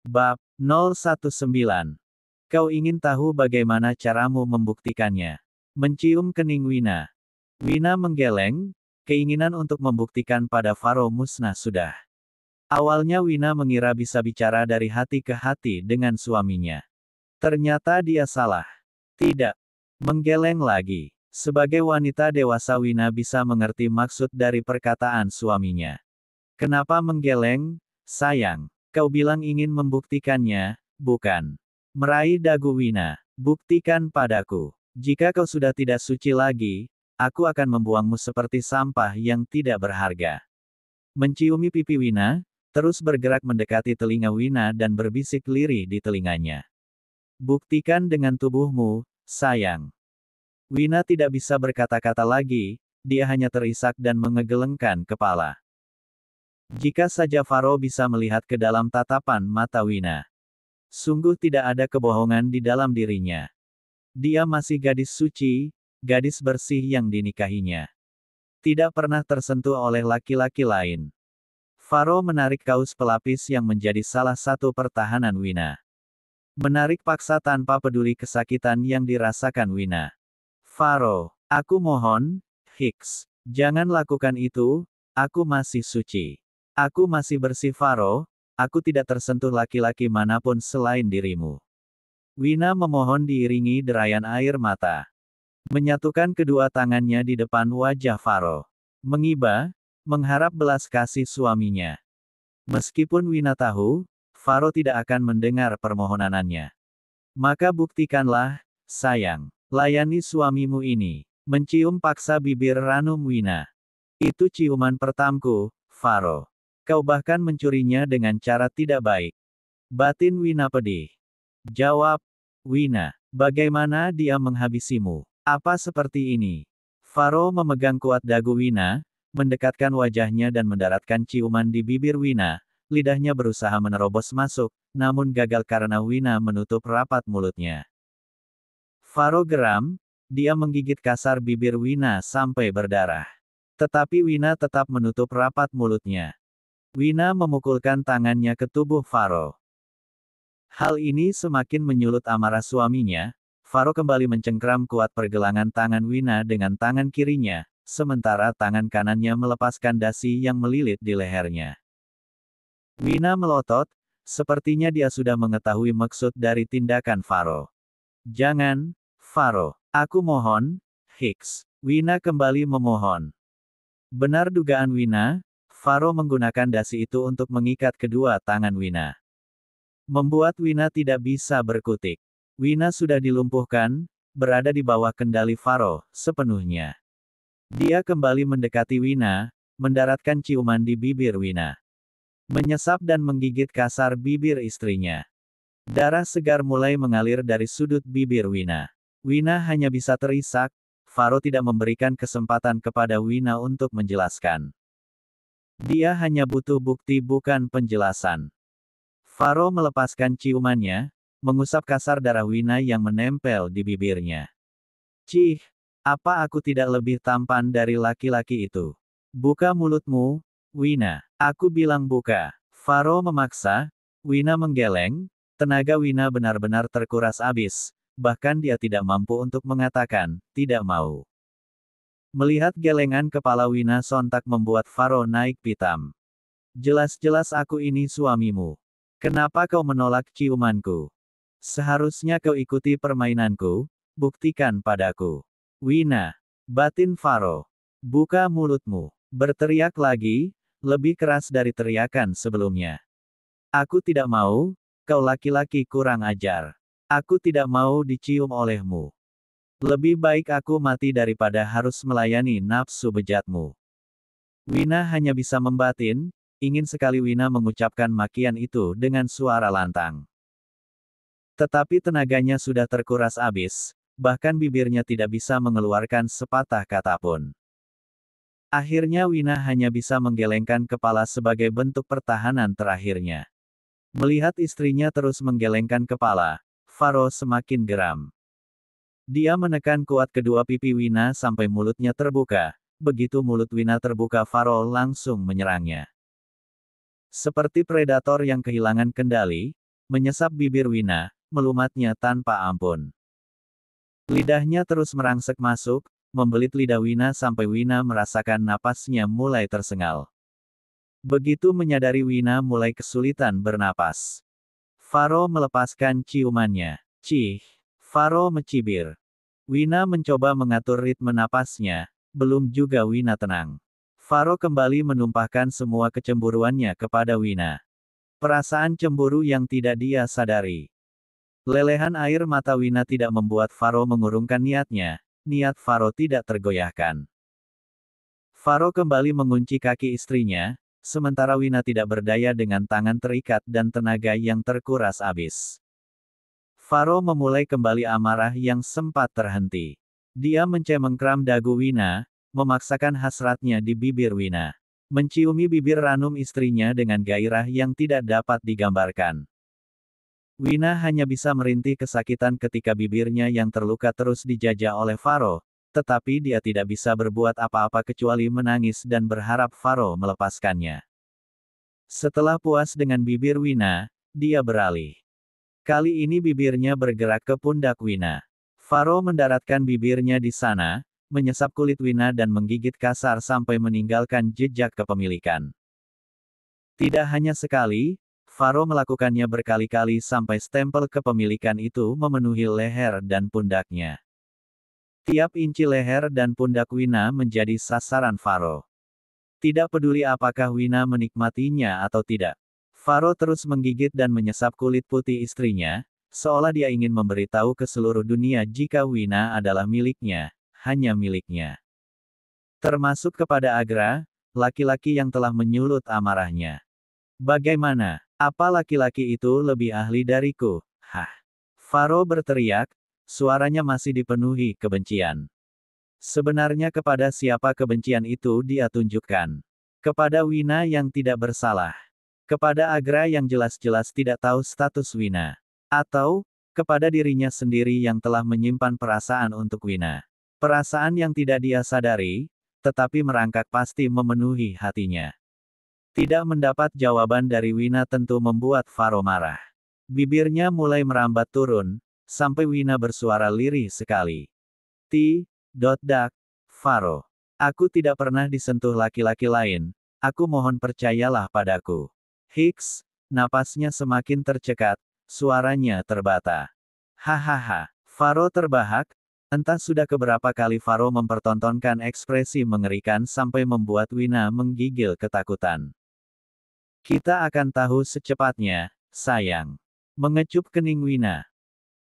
Bab 019. Kau ingin tahu bagaimana caramu membuktikannya? Mencium kening Wina. Wina menggeleng, keinginan untuk membuktikan pada Faro musnah sudah. Awalnya Wina mengira bisa bicara dari hati ke hati dengan suaminya. Ternyata dia salah. Tidak. Menggeleng lagi. Sebagai wanita dewasa Wina bisa mengerti maksud dari perkataan suaminya. Kenapa menggeleng, sayang? Kau bilang ingin membuktikannya, bukan? Meraih dagu Wina. Buktikan padaku. Jika kau sudah tidak suci lagi, aku akan membuangmu seperti sampah yang tidak berharga. Menciumi pipi Wina, terus bergerak mendekati telinga Wina dan berbisik lirih di telinganya. Buktikan dengan tubuhmu, sayang. Wina tidak bisa berkata-kata lagi, dia hanya terisak dan mengegelengkan kepala. Jika saja Faro bisa melihat ke dalam tatapan mata Wina. Sungguh tidak ada kebohongan di dalam dirinya. Dia masih gadis suci, gadis bersih yang dinikahinya. Tidak pernah tersentuh oleh laki-laki lain. Faro menarik kaus pelapis yang menjadi salah satu pertahanan Wina. Menarik paksa tanpa peduli kesakitan yang dirasakan Wina. Faro, aku mohon, Hicks, jangan lakukan itu, aku masih suci. Aku masih bersih Faro, aku tidak tersentuh laki-laki manapun selain dirimu. Wina memohon diiringi derayan air mata. Menyatukan kedua tangannya di depan wajah Faro. Mengiba, mengharap belas kasih suaminya. Meskipun Wina tahu, Faro tidak akan mendengar permohonannya. Maka buktikanlah, sayang. Layani suamimu ini. Mencium paksa bibir ranum Wina. Itu ciuman pertamku, Faro. Kau bahkan mencurinya dengan cara tidak baik. Batin Wina pedih. Jawab, Wina, bagaimana dia menghabisimu? Apa seperti ini? Faro memegang kuat dagu Wina, mendekatkan wajahnya dan mendaratkan ciuman di bibir Wina. Lidahnya berusaha menerobos masuk, namun gagal karena Wina menutup rapat mulutnya. Faro geram, dia menggigit kasar bibir Wina sampai berdarah. Tetapi Wina tetap menutup rapat mulutnya. Wina memukulkan tangannya ke tubuh Faro. Hal ini semakin menyulut amarah suaminya. Faro kembali mencengkram kuat pergelangan tangan Wina dengan tangan kirinya, sementara tangan kanannya melepaskan dasi yang melilit di lehernya. Wina melotot, sepertinya dia sudah mengetahui maksud dari tindakan Faro. Jangan, Faro. Aku mohon, Hicks. Wina kembali memohon. Benar dugaan Wina, Faro menggunakan dasi itu untuk mengikat kedua tangan Wina. Membuat Wina tidak bisa berkutik. Wina sudah dilumpuhkan, berada di bawah kendali Faro, sepenuhnya. Dia kembali mendekati Wina, mendaratkan ciuman di bibir Wina. Menyesap dan menggigit kasar bibir istrinya. Darah segar mulai mengalir dari sudut bibir Wina. Wina hanya bisa terisak, Faro tidak memberikan kesempatan kepada Wina untuk menjelaskan. Dia hanya butuh bukti bukan penjelasan. Faro melepaskan ciumannya, mengusap kasar darah Wina yang menempel di bibirnya. Cih, apa aku tidak lebih tampan dari laki-laki itu? Buka mulutmu, Wina. Aku bilang buka. Faro memaksa, Wina menggeleng, tenaga Wina benar-benar terkuras habis, bahkan dia tidak mampu untuk mengatakan, tidak mau. Melihat gelengan kepala Wina sontak membuat Faro naik pitam. Jelas-jelas aku ini suamimu. Kenapa kau menolak ciumanku? Seharusnya kau ikuti permainanku, buktikan padaku. Wina, batin Faro. Buka mulutmu. Berteriak lagi, lebih keras dari teriakan sebelumnya. Aku tidak mau, kau laki-laki kurang ajar. Aku tidak mau dicium olehmu. Lebih baik aku mati daripada harus melayani nafsu bejatmu. Wina hanya bisa membatin, ingin sekali Wina mengucapkan makian itu dengan suara lantang. Tetapi tenaganya sudah terkuras habis, bahkan bibirnya tidak bisa mengeluarkan sepatah kata pun. Akhirnya Wina hanya bisa menggelengkan kepala sebagai bentuk pertahanan terakhirnya. Melihat istrinya terus menggelengkan kepala, Faro semakin geram. Dia menekan kuat kedua pipi Wina sampai mulutnya terbuka. Begitu mulut Wina terbuka, Faro langsung menyerangnya. Seperti predator yang kehilangan kendali, Menyesap bibir Wina, melumatnya tanpa ampun. Lidahnya terus merangsek masuk, membelit lidah Wina sampai Wina merasakan napasnya mulai tersengal. Begitu menyadari Wina mulai kesulitan bernapas. Faro melepaskan ciumannya. Cih! Faro mencibir. Wina mencoba mengatur ritme napasnya, belum juga Wina tenang. Faro kembali menumpahkan semua kecemburuannya kepada Wina. Perasaan cemburu yang tidak dia sadari. Lelehan air mata Wina tidak membuat Faro mengurungkan niatnya, niat Faro tidak tergoyahkan. Faro kembali mengunci kaki istrinya, sementara Wina tidak berdaya dengan tangan terikat dan tenaga yang terkuras habis. Faro memulai kembali amarah yang sempat terhenti. Dia mencengkram dagu Wina, memaksakan hasratnya di bibir Wina. Menciumi bibir ranum istrinya dengan gairah yang tidak dapat digambarkan. Wina hanya bisa merintih kesakitan ketika bibirnya yang terluka terus dijajah oleh Faro, tetapi dia tidak bisa berbuat apa-apa kecuali menangis dan berharap Faro melepaskannya. Setelah puas dengan bibir Wina, dia beralih. Kali ini bibirnya bergerak ke pundak Wina. Faro mendaratkan bibirnya di sana, menyesap kulit Wina dan menggigit kasar sampai meninggalkan jejak kepemilikan. Tidak hanya sekali, Faro melakukannya berkali-kali sampai stempel kepemilikan itu memenuhi leher dan pundaknya. Tiap inci leher dan pundak Wina menjadi sasaran Faro. Tidak peduli apakah Wina menikmatinya atau tidak. Faro terus menggigit dan menyesap kulit putih istrinya, seolah dia ingin memberitahu ke seluruh dunia jika Wina adalah miliknya, hanya miliknya. Termasuk kepada Agra, laki-laki yang telah menyulut amarahnya. Bagaimana? Apa laki-laki itu lebih ahli dariku? Hah! Faro berteriak, suaranya masih dipenuhi kebencian. Sebenarnya kepada siapa kebencian itu dia tunjukkan? Kepada Wina yang tidak bersalah. Kepada Agra yang jelas-jelas tidak tahu status Wina. Atau, kepada dirinya sendiri yang telah menyimpan perasaan untuk Wina. Perasaan yang tidak dia sadari, tetapi merangkak pasti memenuhi hatinya. Tidak mendapat jawaban dari Wina tentu membuat Faro marah. Bibirnya mulai merambat turun, sampai Wina bersuara lirih sekali. Faro. Aku tidak pernah disentuh laki-laki lain, aku mohon percayalah padaku. Hiks, napasnya semakin tercekat, suaranya terbata. Hahaha, Faro terbahak, entah sudah keberapa kali Faro mempertontonkan ekspresi mengerikan sampai membuat Wina menggigil ketakutan. Kita akan tahu secepatnya, sayang. Mengecup kening Wina.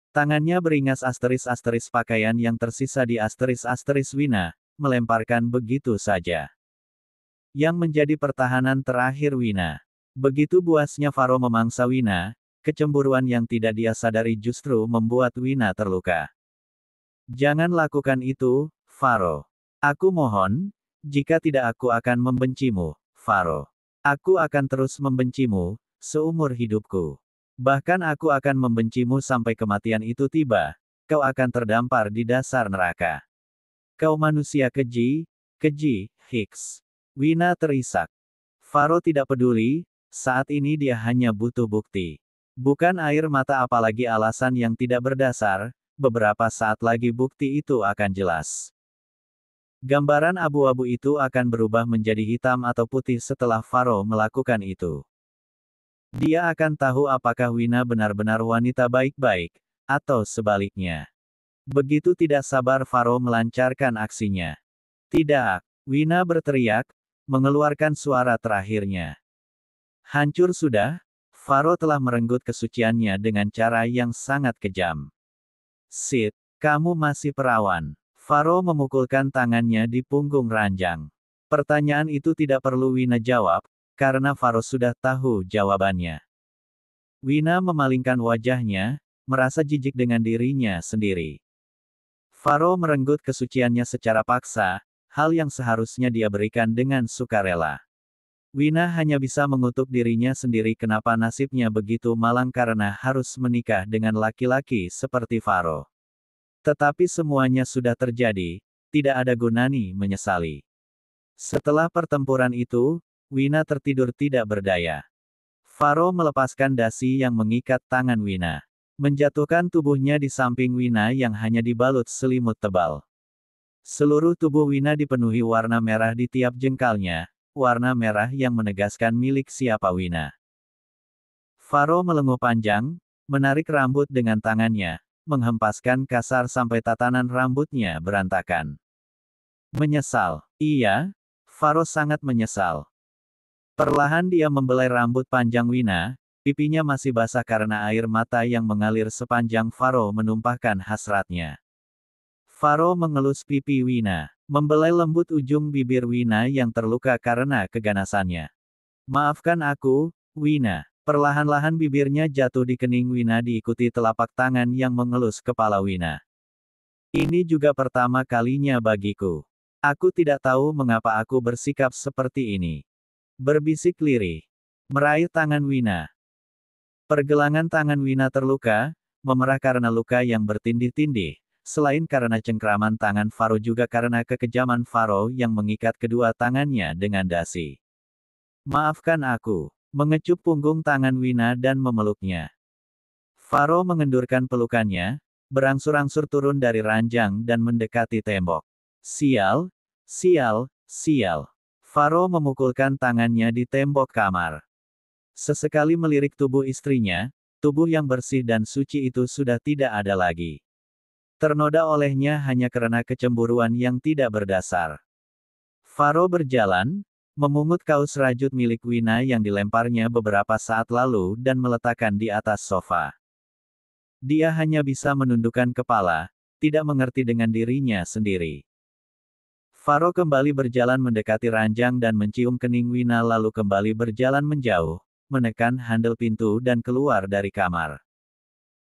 Tangannya beringas asteris-asteris pakaian yang tersisa di asteris-asteris Wina, melemparkan begitu saja. Yang menjadi pertahanan terakhir Wina. Begitu buasnya Faro memangsa Wina, kecemburuan yang tidak dia sadari justru membuat Wina terluka. Jangan lakukan itu, Faro. Aku mohon, jika tidak aku akan membencimu, Faro. Aku akan terus membencimu, seumur hidupku. Bahkan aku akan membencimu sampai kematian itu tiba, kau akan terdampar di dasar neraka. Kau manusia keji, Hiks. Wina terisak. Faro tidak peduli, saat ini dia hanya butuh bukti. Bukan air mata apalagi alasan yang tidak berdasar, beberapa saat lagi bukti itu akan jelas. Gambaran abu-abu itu akan berubah menjadi hitam atau putih setelah Faro melakukan itu. Dia akan tahu apakah Wina benar-benar wanita baik-baik, atau sebaliknya. Begitu tidak sabar Faro melancarkan aksinya. Tidak, Wina berteriak, mengeluarkan suara terakhirnya. Hancur sudah, Faro telah merenggut kesuciannya dengan cara yang sangat kejam. Sid, kamu masih perawan. Faro memukulkan tangannya di punggung ranjang. Pertanyaan itu tidak perlu Wina jawab, karena Faro sudah tahu jawabannya. Wina memalingkan wajahnya, merasa jijik dengan dirinya sendiri. Faro merenggut kesuciannya secara paksa, hal yang seharusnya dia berikan dengan sukarela. Wina hanya bisa mengutuk dirinya sendiri kenapa nasibnya begitu malang karena harus menikah dengan laki-laki seperti Faro. Tetapi semuanya sudah terjadi, tidak ada gunanya menyesali. Setelah pertempuran itu, Wina tertidur tidak berdaya. Faro melepaskan dasi yang mengikat tangan Wina. Menjatuhkan tubuhnya di samping Wina yang hanya dibalut selimut tebal. Seluruh tubuh Wina dipenuhi warna merah di tiap jengkalnya, warna merah yang menegaskan milik siapa Wina. Faro melenguh panjang, menarik rambut dengan tangannya, menghempaskan kasar sampai tatanan rambutnya berantakan. Menyesal. Iya, Faro sangat menyesal. Perlahan dia membelai rambut panjang Wina, pipinya masih basah karena air mata yang mengalir sepanjang Faro menumpahkan hasratnya. Faro mengelus pipi Wina, membelai lembut ujung bibir Wina yang terluka karena keganasannya. Maafkan aku, Wina. Perlahan-lahan bibirnya jatuh di kening Wina diikuti telapak tangan yang mengelus kepala Wina. Ini juga pertama kalinya bagiku. Aku tidak tahu mengapa aku bersikap seperti ini. Berbisik lirih. Meraih tangan Wina. Pergelangan tangan Wina terluka, memerah karena luka yang bertindih-tindih. Selain karena cengkraman tangan Faro juga karena kekejaman Faro yang mengikat kedua tangannya dengan dasi. Maafkan aku. Mengecup punggung tangan Wina dan memeluknya. Faro mengendurkan pelukannya, berangsur-angsur turun dari ranjang dan mendekati tembok. Sial, sial, sial. Faro memukulkan tangannya di tembok kamar. Sesekali melirik tubuh istrinya, tubuh yang bersih dan suci itu sudah tidak ada lagi. Ternoda olehnya hanya karena kecemburuan yang tidak berdasar. Faro berjalan, memungut kaus rajut milik Wina yang dilemparnya beberapa saat lalu dan meletakkan di atas sofa. Dia hanya bisa menundukkan kepala, tidak mengerti dengan dirinya sendiri. Faro kembali berjalan mendekati ranjang dan mencium kening Wina lalu kembali berjalan menjauh, menekan handle pintu dan keluar dari kamar.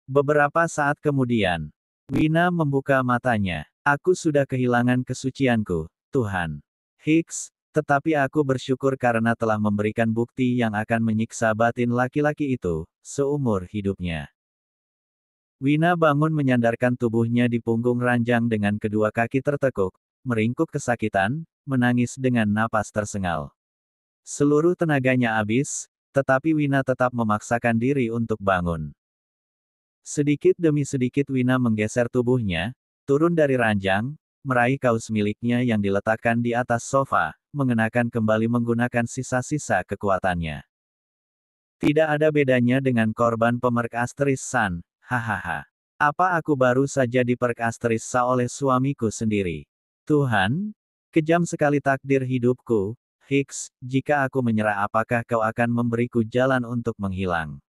Beberapa saat kemudian, Wina membuka matanya. Aku sudah kehilangan kesucianku, Tuhan. Hicks, tetapi aku bersyukur karena telah memberikan bukti yang akan menyiksa batin laki-laki itu, seumur hidupnya. Wina bangun menyandarkan tubuhnya di punggung ranjang dengan kedua kaki tertekuk, meringkuk kesakitan, menangis dengan napas tersengal. Seluruh tenaganya habis, tetapi Wina tetap memaksakan diri untuk bangun. Sedikit demi sedikit Wina menggeser tubuhnya, turun dari ranjang, meraih kaus miliknya yang diletakkan di atas sofa, mengenakan kembali menggunakan sisa-sisa kekuatannya. Tidak ada bedanya dengan korban pemerk Asteris San, hahaha. Apa aku baru saja diperk Asteris Sa oleh suamiku sendiri? Tuhan, kejam sekali takdir hidupku. Hicks, jika aku menyerah apakah kau akan memberiku jalan untuk menghilang?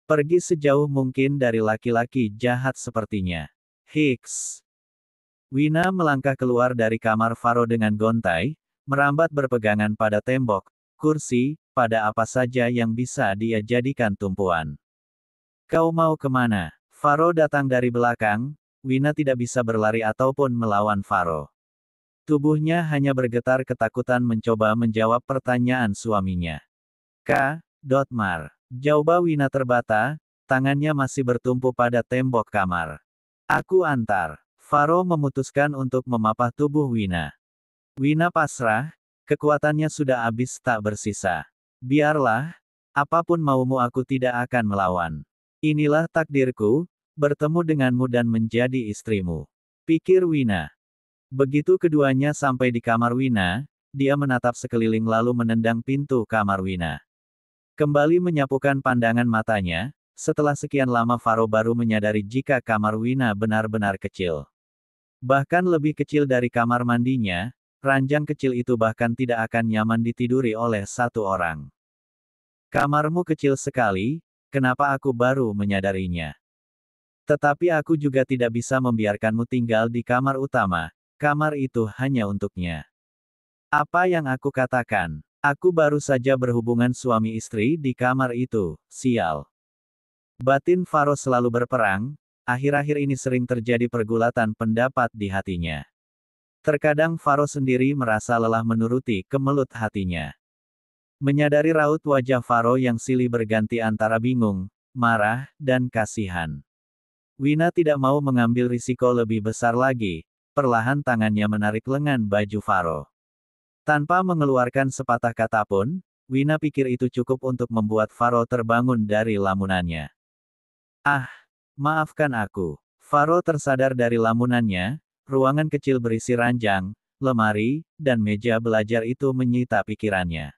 Pergi sejauh mungkin dari laki-laki jahat sepertinya. Hicks. Wina melangkah keluar dari kamar Faro dengan gontai, merambat berpegangan pada tembok, kursi, pada apa saja yang bisa dia jadikan tumpuan. Kau mau kemana? Faro datang dari belakang, Wina tidak bisa berlari ataupun melawan Faro. Tubuhnya hanya bergetar ketakutan mencoba menjawab pertanyaan suaminya. Dotmar. Jawab Wina terbata, tangannya masih bertumpu pada tembok kamar. Aku antar. Faro memutuskan untuk memapah tubuh Wina. Wina pasrah, kekuatannya sudah habis tak bersisa. Biarlah, apapun maumu aku tidak akan melawan. Inilah takdirku, bertemu denganmu dan menjadi istrimu. Pikir Wina. Begitu keduanya sampai di kamar Wina, dia menatap sekeliling lalu menendang pintu kamar Wina. Kembali menyapukan pandangan matanya, setelah sekian lama Faro baru menyadari jika kamar Wina benar-benar kecil. Bahkan lebih kecil dari kamar mandinya, ranjang kecil itu bahkan tidak akan nyaman ditiduri oleh satu orang. Kamarmu kecil sekali, kenapa aku baru menyadarinya? Tetapi aku juga tidak bisa membiarkanmu tinggal di kamar utama, kamar itu hanya untuknya. Apa yang aku katakan? Aku baru saja berhubungan suami istri di kamar itu, sial. Batin Faro selalu berperang, akhir-akhir ini sering terjadi pergulatan pendapat di hatinya. Terkadang Faro sendiri merasa lelah menuruti kemelut hatinya. Menyadari raut wajah Faro yang silih berganti antara bingung, marah, dan kasihan. Wina tidak mau mengambil risiko lebih besar lagi, perlahan tangannya menarik lengan baju Faro. Tanpa mengeluarkan sepatah kata pun, Wina pikir itu cukup untuk membuat Faro terbangun dari lamunannya. Ah, maafkan aku. Faro tersadar dari lamunannya, ruangan kecil berisi ranjang, lemari, dan meja belajar itu menyita pikirannya.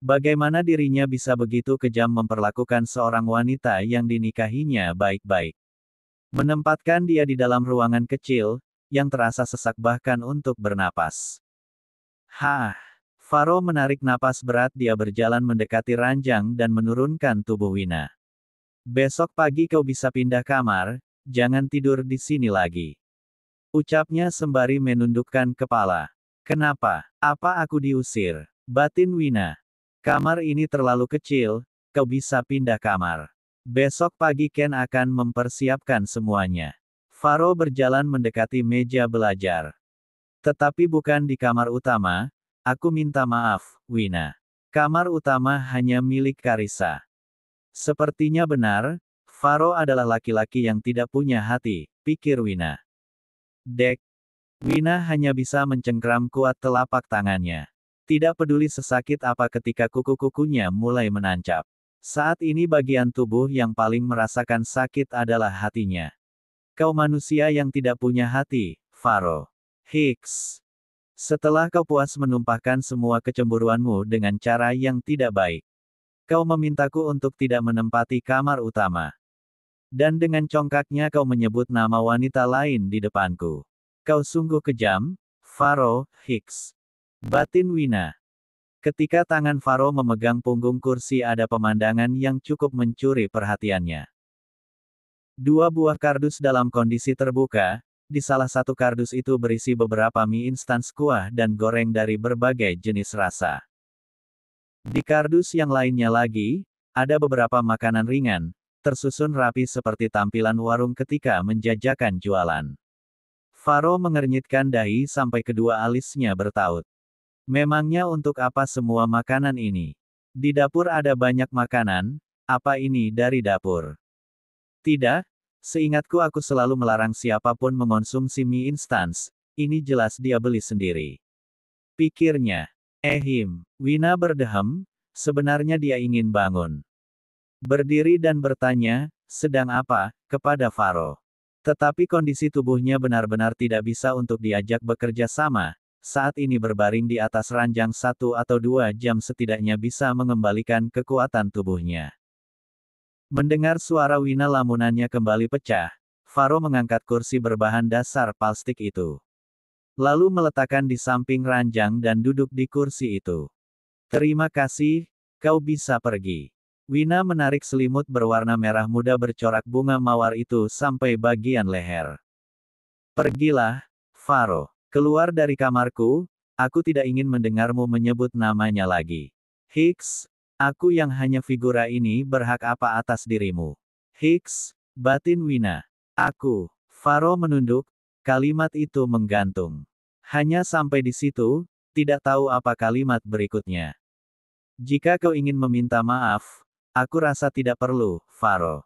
Bagaimana dirinya bisa begitu kejam memperlakukan seorang wanita yang dinikahinya baik-baik? Menempatkan dia di dalam ruangan kecil, yang terasa sesak bahkan untuk bernapas. Hah! Faro menarik napas berat, dia berjalan mendekati ranjang dan menurunkan tubuh Wina. Besok pagi kau bisa pindah kamar, jangan tidur di sini lagi. Ucapnya sembari menundukkan kepala. Kenapa? Apa aku diusir? Batin Wina. Kamar ini terlalu kecil, kau bisa pindah kamar. Besok pagi Ken akan mempersiapkan semuanya. Faro berjalan mendekati meja belajar. Tetapi bukan di kamar utama, aku minta maaf, Wina. Kamar utama hanya milik Karissa. Sepertinya benar, Faro adalah laki-laki yang tidak punya hati, pikir Wina. Dek. Wina hanya bisa mencengkram kuat telapak tangannya. Tidak peduli sesakit apa ketika kuku-kukunya mulai menancap. Saat ini bagian tubuh yang paling merasakan sakit adalah hatinya. Kau manusia yang tidak punya hati, Faro. Hicks. Setelah kau puas menumpahkan semua kecemburuanmu dengan cara yang tidak baik, kau memintaku untuk tidak menempati kamar utama. Dan dengan congkaknya kau menyebut nama wanita lain di depanku. Kau sungguh kejam, Faro, Hicks. Batin Wina. Ketika tangan Faro memegang punggung kursi, ada pemandangan yang cukup mencuri perhatiannya. Dua buah kardus dalam kondisi terbuka, di salah satu kardus itu berisi beberapa mie instan kuah dan goreng dari berbagai jenis rasa. Di kardus yang lainnya lagi, ada beberapa makanan ringan, tersusun rapi seperti tampilan warung ketika menjajakan jualan. Faro mengernyitkan dahi sampai kedua alisnya bertaut. Memangnya untuk apa semua makanan ini? Di dapur ada banyak makanan, apa ini dari dapur? Tidak, seingatku aku selalu melarang siapapun mengonsumsi mie instan, ini jelas dia beli sendiri. Pikirnya. Wina berdehem, sebenarnya dia ingin bangun. Berdiri dan bertanya, sedang apa, kepada Faro. Tetapi kondisi tubuhnya benar-benar tidak bisa untuk diajak bekerja sama. Saat ini berbaring di atas ranjang 1 atau 2 jam setidaknya bisa mengembalikan kekuatan tubuhnya. Mendengar suara Wina, lamunannya kembali pecah. Faro mengangkat kursi berbahan dasar plastik itu. Lalu meletakkan di samping ranjang dan duduk di kursi itu. Terima kasih, kau bisa pergi. Wina menarik selimut berwarna merah muda bercorak bunga mawar itu sampai bagian leher. Pergilah, Faro. Keluar dari kamarku, aku tidak ingin mendengarmu menyebut namanya lagi. Hicks, aku yang hanya figura ini berhak apa atas dirimu? Hicks, batin Wina. Aku, Faro menunduk, kalimat itu menggantung. Hanya sampai di situ, tidak tahu apa kalimat berikutnya. Jika kau ingin meminta maaf, aku rasa tidak perlu, Faro.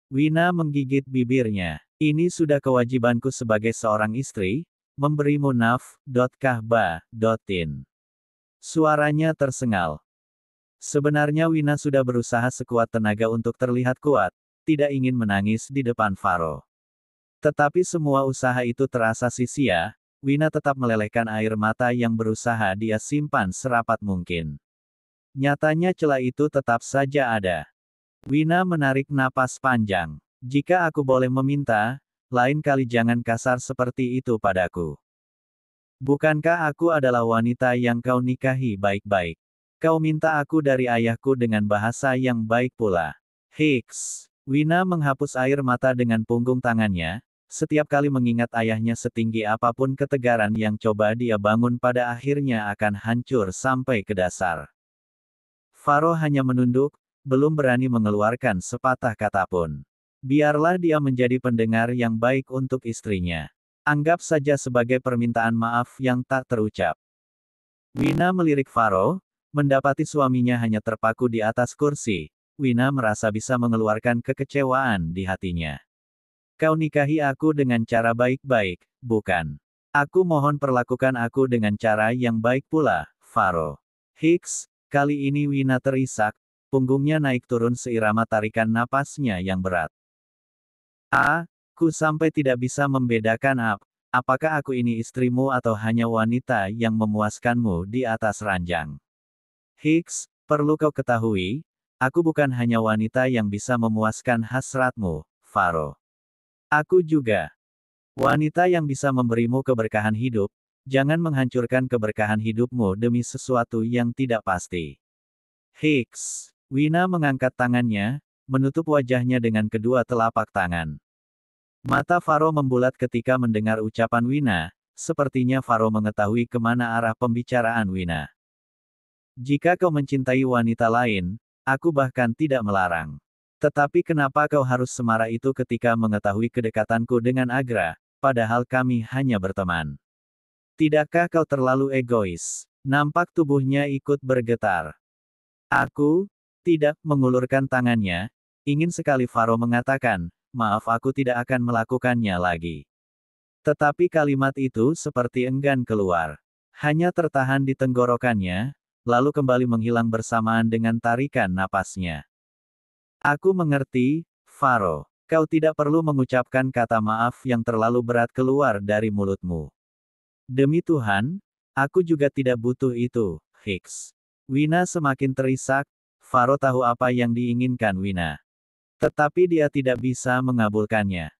Wina menggigit bibirnya. Ini sudah kewajibanku sebagai seorang istri, memberimu naf.kahba.in. Suaranya tersengal. Sebenarnya Wina sudah berusaha sekuat tenaga untuk terlihat kuat, tidak ingin menangis di depan Faro. Tetapi semua usaha itu terasa sia-sia, Wina tetap melelehkan air mata yang berusaha dia simpan serapat mungkin. Nyatanya celah itu tetap saja ada. Wina menarik napas panjang. Jika aku boleh meminta, lain kali jangan kasar seperti itu padaku. Bukankah aku adalah wanita yang kau nikahi baik-baik? Kau minta aku dari ayahku dengan bahasa yang baik pula. Hicks. Wina menghapus air mata dengan punggung tangannya. Setiap kali mengingat ayahnya, setinggi apapun ketegaran yang coba dia bangun pada akhirnya akan hancur sampai ke dasar. Faro hanya menunduk, belum berani mengeluarkan sepatah kata pun. Biarlah dia menjadi pendengar yang baik untuk istrinya. Anggap saja sebagai permintaan maaf yang tak terucap. Wina melirik Faro, mendapati suaminya hanya terpaku di atas kursi. Wina merasa bisa mengeluarkan kekecewaan di hatinya. Kau nikahi aku dengan cara baik-baik, bukan? Aku mohon perlakukan aku dengan cara yang baik pula, Faro. Hicks, Kali ini Wina terisak, punggungnya naik turun seirama tarikan napasnya yang berat. Ku sampai tidak bisa membedakan apakah aku ini istrimu atau hanya wanita yang memuaskanmu di atas ranjang. Higgs, perlu kau ketahui, aku bukan hanya wanita yang bisa memuaskan hasratmu, Faro. Aku juga wanita yang bisa memberimu keberkahan hidup. Jangan menghancurkan keberkahan hidupmu demi sesuatu yang tidak pasti. Higgs. Wina mengangkat tangannya, menutup wajahnya dengan kedua telapak tangan. Mata Faro membulat ketika mendengar ucapan Wina, sepertinya Faro mengetahui kemana arah pembicaraan Wina. Jika kau mencintai wanita lain, aku bahkan tidak melarang. Tetapi kenapa kau harus semarah itu ketika mengetahui kedekatanku dengan Agra, padahal kami hanya berteman? Tidakkah kau terlalu egois? Nampak tubuhnya ikut bergetar. Aku tidak mengulurkan tangannya, ingin sekali Faro mengatakan, maaf aku tidak akan melakukannya lagi. Tetapi kalimat itu seperti enggan keluar. Hanya tertahan di tenggorokannya, lalu kembali menghilang bersamaan dengan tarikan napasnya. Aku mengerti, Faro. Kau tidak perlu mengucapkan kata maaf yang terlalu berat keluar dari mulutmu. Demi Tuhan, aku juga tidak butuh itu, Higgs. Wina semakin terisak, Faro tahu apa yang diinginkan Wina. Tetapi dia tidak bisa mengabulkannya.